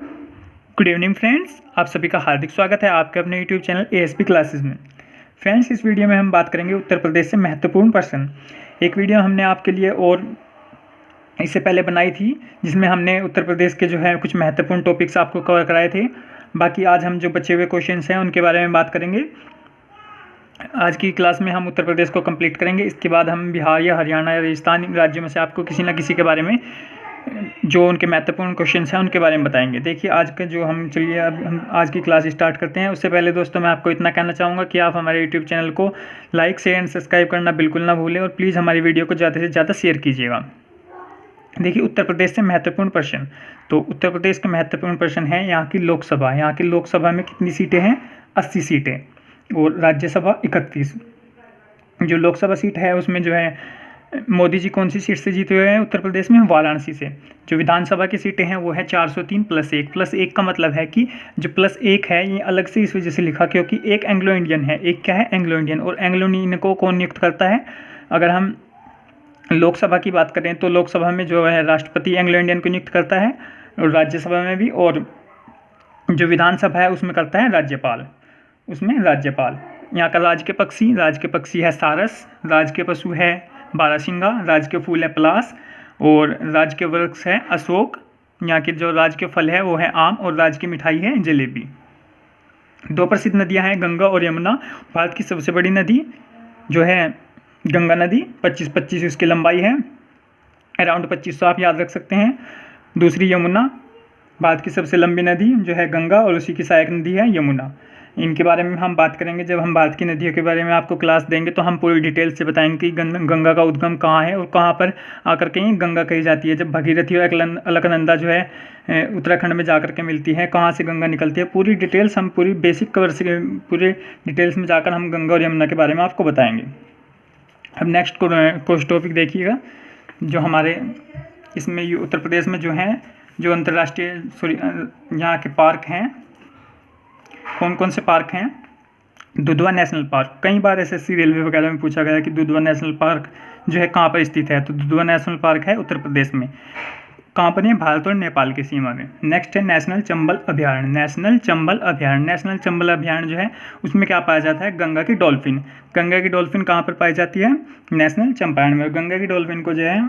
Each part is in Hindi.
गुड इवनिंग फ्रेंड्स, आप सभी का हार्दिक स्वागत है आपके अपने यूट्यूब चैनल एएसपी क्लासेस में। फ्रेंड्स, इस वीडियो में हम बात करेंगे उत्तर प्रदेश से महत्वपूर्ण प्रश्न। एक वीडियो हमने आपके लिए और इससे पहले बनाई थी जिसमें हमने उत्तर प्रदेश के जो है कुछ महत्वपूर्ण टॉपिक्स आपको कवर कराए थे। बाकी आज हम जो बचे हुए क्वेश्चंस हैं उनके बारे में बात करेंगे। आज की क्लास में हम उत्तर प्रदेश को कंप्लीट करेंगे। इसके बाद हम बिहार या हरियाणा या राजस्थान राज्यों में से आपको किसी न किसी के बारे में जो उनके महत्वपूर्ण क्वेश्चन हैं उनके बारे में बताएंगे। देखिए आज का जो चलिए अब हम आज की क्लास स्टार्ट करते हैं। उससे पहले दोस्तों मैं आपको इतना कहना चाहूँगा कि आप हमारे यूट्यूब चैनल को लाइक शेयर एंड सब्सक्राइब करना बिल्कुल ना भूलें और प्लीज़ हमारी वीडियो को ज़्यादा से ज़्यादा शेयर कीजिएगा। देखिए उत्तर प्रदेश से महत्वपूर्ण प्रश्न, तो उत्तर प्रदेश के महत्वपूर्ण प्रश्न है यहाँ की लोकसभा। यहाँ की लोकसभा में कितनी सीटें हैं? 80 सीटें और राज्यसभा 31। जो लोकसभा सीट है उसमें जो है मोदी जी कौन सी सीट से जीते हुए हैं? उत्तर प्रदेश में वाराणसी से। जो विधानसभा की सीटें हैं वो है 403 +1। +1 का मतलब है कि जो +1 है ये अलग से इस वजह से लिखा क्योंकि एक एंग्लो इंडियन है, एक क्या है? Anglo Indian. और एंग्लो इंडियन को कौन नियुक्त करता है? अगर हम लोकसभा की बात करें तो लोकसभा में जो है राष्ट्रपति एंग्लो इंडियन को नियुक्त करता है और राज्यसभा में भी, और जो विधानसभा है उसमें करता है राज्यपाल, उसमें राज्यपाल। यहाँ का राज के पक्षी है सारस, राज के पशु है बारहसिंगा, राज के फूल है पलास और राज के वृक्ष है अशोक। यहाँ के जो राज के फल है वो है आम और राज की मिठाई है जलेबी। 2 प्रसिद्ध नदियाँ हैं गंगा और यमुना। भारत की सबसे बड़ी नदी जो है गंगा नदी, 25 उसकी लंबाई है, अराउंड 2500 आप याद रख सकते हैं। दूसरी यमुना, भारत की सबसे लंबी नदी जो है गंगा और उसी की सहायक नदी है यमुना। इनके बारे में हम बात करेंगे। जब हम भारत की नदियों के बारे में आपको क्लास देंगे तो हम पूरी डिटेल से बताएंगे कि गंगा का उद्गम कहाँ है और कहाँ पर आकर के गंगा कही जाती है। जब भगीरथी और अलकनंदा जो है उत्तराखंड में जाकर के मिलती है, कहाँ से गंगा निकलती है, पूरी डिटेल्स हम पूरी बेसिक कवर से पूरे डिटेल्स में जाकर हम गंगा और यमुना के बारे में आपको बताएंगे। अब नेक्स्ट कुछ टॉपिक देखिएगा जो हमारे इसमें उत्तर प्रदेश में जो है जो अंतर्राष्ट्रीय यहाँ के पार्क हैं, कौन कौन से पार्क हैं? Dudhwa national park. कई बार एसएससी रेलवे वगैरह में पूछा गया कि दुधवा नेशनल पार्क जो है कहाँ पर स्थित है, तो दुधवा नेशनल पार्क है उत्तर प्रदेश में। कहाँ पर है? भारत और नेपाल की सीमा में। नेक्स्ट है नेशनल चंबल अभ्यारण्य। नेशनल चंबल अभ्यारण्य जो है उसमें क्या पाया जाता है? गंगा की डॉल्फिन। गंगा की डॉल्फिन कहाँ पर पाई जाती है? नेशनल चंपारण में। गंगा की डॉल्फिन को जो है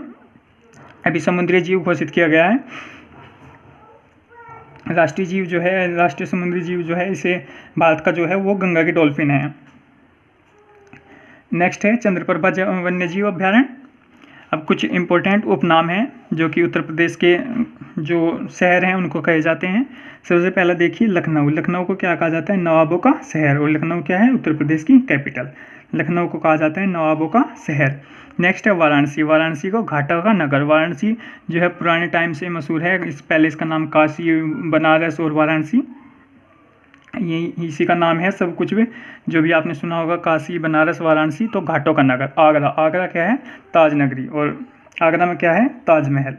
अभी समुद्री जीव घोषित किया गया है। राष्ट्रीय समुद्री जीव जो है इसे भारत का जो है वो गंगा की डॉल्फिन है। नेक्स्ट है चंद्रप्रभा वन्य जीव अभ्यारण्य। अब कुछ इम्पोर्टेंट उपनाम हैं जो कि उत्तर प्रदेश के जो शहर हैं उनको कहे जाते हैं। सबसे पहला देखिए लखनऊ। लखनऊ को क्या कहा जाता है? नवाबों का शहर। और लखनऊ क्या है? उत्तर प्रदेश की कैपिटल। लखनऊ को कहा जाता है नवाबों का शहर। नेक्स्ट है वाराणसी। वाराणसी को घाटों का नगर। वाराणसी जो है पुराने टाइम से मशहूर है। पहले इसका नाम काशी, बनारस और वाराणसी ये इसी का नाम है सब कुछ भी जो भी आपने सुना होगा, काशी, बनारस, वाराणसी। तो घाटों का नगर। आगरा क्या है? ताज नगरी। और आगरा में क्या है? ताजमहल।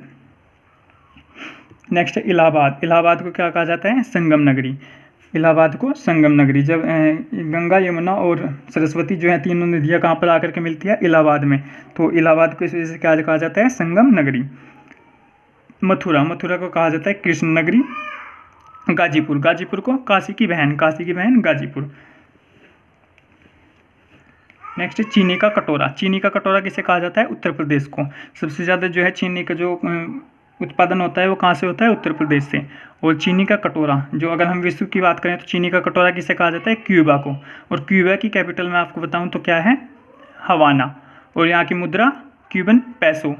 नेक्स्ट है इलाहाबाद। इलाहाबाद को क्या कहा जाता है? संगम नगरी। इलाहाबाद को संगम नगरी। जब गंगा, यमुना और सरस्वती जो है तीनों नदियाँ कहाँ पर आकर के मिलती है? इलाहाबाद में। तो इलाहाबाद को इस वजह से क्या कहा जाता है? संगम नगरी। मथुरा को कहा जाता है कृष्ण नगरी। गाजीपुर को काशी की बहन गाजीपुर। नेक्स्ट है चीनी का कटोरा। चीनी का कटोरा किसे कहा जाता है? उत्तर प्रदेश को। सबसे ज़्यादा जो है चीनी का जो उत्पादन होता है वो कहाँ से होता है? उत्तर प्रदेश से। और चीनी का कटोरा जो अगर हम विश्व की बात करें तो चीनी का कटोरा किसे कहा जाता है? क्यूबा को। और क्यूबा की कैपिटल मैं आपको बताऊं तो क्या है? हवाना। और यहाँ की मुद्रा क्यूबन पैसो।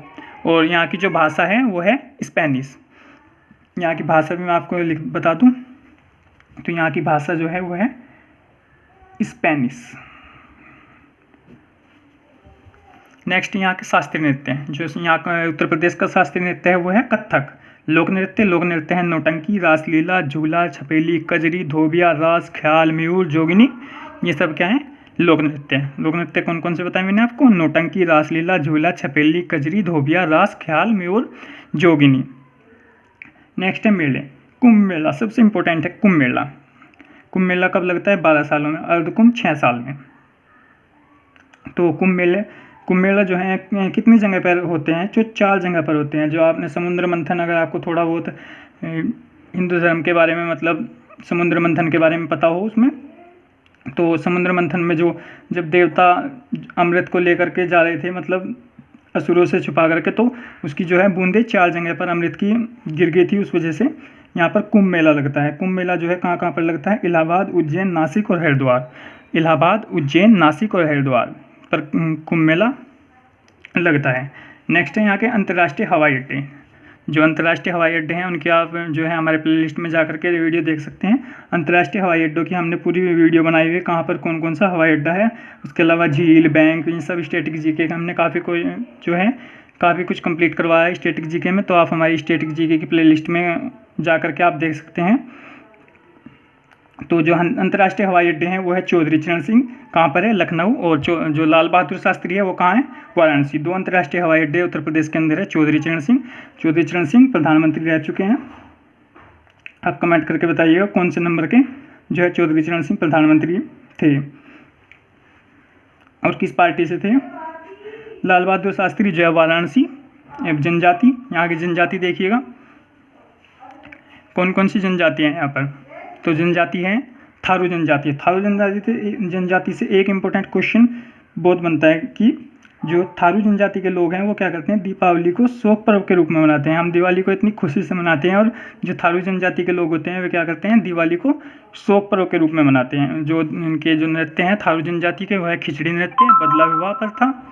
और यहाँ की जो भाषा है वो है स्पेनिश। यहाँ की भाषा भी मैं आपको बता दूं तो यहाँ की भाषा जो है वो है स्पेनिश। नेक्स्ट यहाँ के शास्त्रीय नृत्य, जो यहाँ का उत्तर प्रदेश का शास्त्रीय नृत्य है वो है कथक। लोक नृत्य है नौटंकी, रासलीला, झूला, छपेली, कजरी, धोबिया, रास, ख्याल, मयूर, जोगिनी। ये सब क्या है? लोक नृत्य कौन कौन से बताए मैंने आपको? नौटंकी, रासलीला, झूला, छपेली, कजरी, धोबिया, रास, ख्याल, मयूर, जोगिनी। नेक्स्ट है मेले। कुंभ मेला सबसे इंपॉर्टेंट है। कुंभ मेला कब लगता है? 12 सालों में। अर्धकुंभ 6 साल में। तो कुंभ मेला जो है कितनी जगह पर होते हैं? जो 4 जगह पर होते हैं। जो आपने समुद्र मंथन, अगर आपको थोड़ा बहुत हिंदू धर्म के बारे में, मतलब समुद्र मंथन के बारे में पता हो उसमें। तो समुद्र मंथन में जब देवता अमृत को लेकर के जा रहे थे, मतलब असुरों से छुपा करके, तो उसकी जो है बूंदें 4 जगह पर अमृत की गिर गई थी। उस वजह से यहाँ पर कुंभ मेला लगता है। कुंभ मेला जो है कहाँ कहाँ पर लगता है? इलाहाबाद, उज्जैन, नासिक और हरिद्वार। इलाहाबाद, उज्जैन, नासिक और हरिद्वार पर कुंभ मेला लगता है। नेक्स्ट है यहाँ के अंतर्राष्ट्रीय हवाई अड्डे। जो अंतर्राष्ट्रीय हवाई अड्डे हैं उनकी आप जो है हमारे प्लेलिस्ट में जा करके वीडियो देख सकते हैं। अंतर्राष्ट्रीय हवाई अड्डों की हमने पूरी वीडियो बनाई हुई है, कहाँ पर कौन कौन सा हवाई अड्डा है। उसके अलावा झील, बैंक, इन सब स्टैटिक जीके का हमने काफ़ी कुछ कंप्लीट करवाया है स्टैटिक जीके में। तो आप हमारी स्टैटिक जीके की प्लेलिस्ट में जा करके आप देख सकते हैं। तो जो अंतर्राष्ट्रीय हवाई अड्डे हैं वो है चौधरी चरण सिंह, कहाँ पर है? लखनऊ। और जो लाल बहादुर शास्त्री है वो कहाँ है? वाराणसी। 2 अंतर्राष्ट्रीय हवाई अड्डे उत्तर प्रदेश के अंदर है। चौधरी चरण सिंह प्रधानमंत्री रह चुके हैं। आप कमेंट करके बताइएगा कौन से नंबर के जो है चौधरी चरण सिंह प्रधानमंत्री थे और किस पार्टी से थे। लाल बहादुर शास्त्री जो है वाराणसी। अब जनजाति, यहाँ की जनजाति देखिएगा कौन कौन सी जनजातियाँ हैं यहाँ पर। तो जनजाति है थारू जनजाति। थारू जनजाति से एक इम्पोर्टेंट क्वेश्चन बहुत बनता है कि जो थारू जनजाति के लोग हैं वो क्या करते हैं? दीपावली को शोक पर्व के रूप में मनाते हैं। हम दिवाली को इतनी खुशी से मनाते हैं, और जो थारू जनजाति के लोग होते हैं वे क्या करते हैं? दिवाली को शोक पर्व के रूप में मनाते हैं। जो इनके जो नृत्य हैं थारू जनजाति के, वो है खिचड़ी नृत्य, बदला विवाह प्रथा।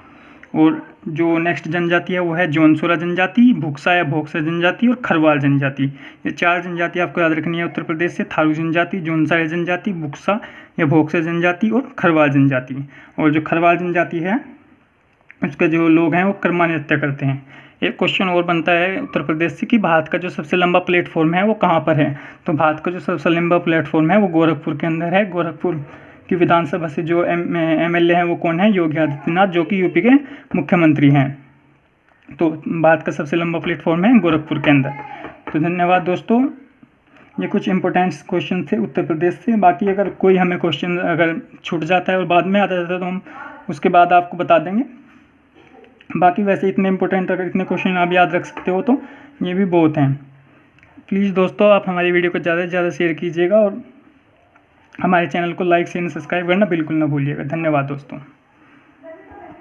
और जो नेक्स्ट जनजाति है वो है जौनसोरा जनजाति, भुक्सा या भोक्सा जनजाति और खरवाल जनजाति। ये 4 जनजाति आपको याद रखनी है उत्तर प्रदेश से। थारू जनजाति, जौनसारा जनजाति, भुक्सा या भोक्सा जनजाति और खरवाल जनजाति। और जो खरवाल जनजाति है उसके जो लोग हैं वो कर्मा नृत्य करते हैं। एक क्वेश्चन और बनता है उत्तर प्रदेश से कि भारत का जो सबसे लंबा प्लेटफॉर्म है वो कहाँ पर है? तो भारत का जो सबसे लंबा प्लेटफॉर्म है वो गोरखपुर के अंदर है। गोरखपुर की विधानसभा से जो MLA हैं वो कौन है? योगी आदित्यनाथ, जो कि यूपी के मुख्यमंत्री हैं। तो भारत का सबसे लंबा प्लेटफॉर्म है गोरखपुर के अंदर। तो धन्यवाद दोस्तों, ये कुछ इंपॉर्टेंट क्वेश्चन थे उत्तर प्रदेश से। बाकी अगर कोई हमें क्वेश्चन अगर छूट जाता है और बाद में आता जाता है तो हम उसके बाद आपको बता देंगे। बाकी वैसे इतने इंपॉर्टेंट अगर इतने क्वेश्चन आप याद रख सकते हो तो ये भी बहुत हैं। प्लीज़ दोस्तों आप हमारी वीडियो को ज़्यादा से ज़्यादा शेयर कीजिएगा और हमारे चैनल को लाइक, शेयर, सब्सक्राइब करना बिल्कुल ना भूलिएगा। धन्यवाद दोस्तों।